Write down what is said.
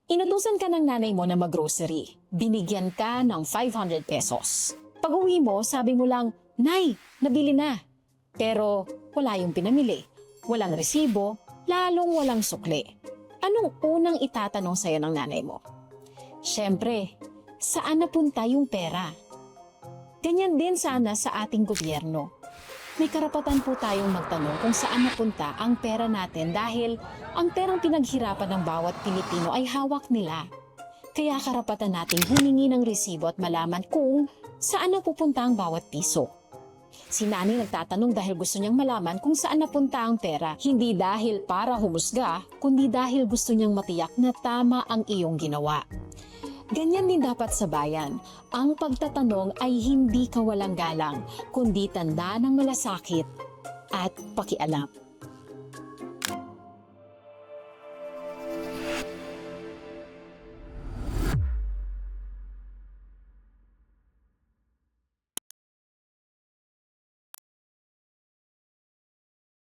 Inutusan ka ng nanay mo na mag-grocery. Binigyan ka ng 500 pesos. Pag-uwi mo, sabi mo lang, "Nay, nabili na." Pero wala yung pinamili. Walang resibo, lalong walang sukli. Anong unang itatanong sa'yo ng nanay mo? Siyempre, saan napunta yung pera? Ganyan din sana sa ating gobyerno. May karapatan po tayong magtanong kung saan napunta ang pera natin dahil ang perang pinaghirapan ng bawat Pilipino ay hawak nila. Kaya karapatan nating humingi ng resibo at malaman kung saan napupunta ang bawat piso. Si Nani nagtatanong dahil gusto niyang malaman kung saan napunta ang pera. Hindi dahil para humusga, kundi dahil gusto niyang matiyak na tama ang iyong ginawa. Ganyan din dapat sa bayan. Ang pagtatanong ay hindi kawalang galang, kundi tanda ng malasakit at pakialam.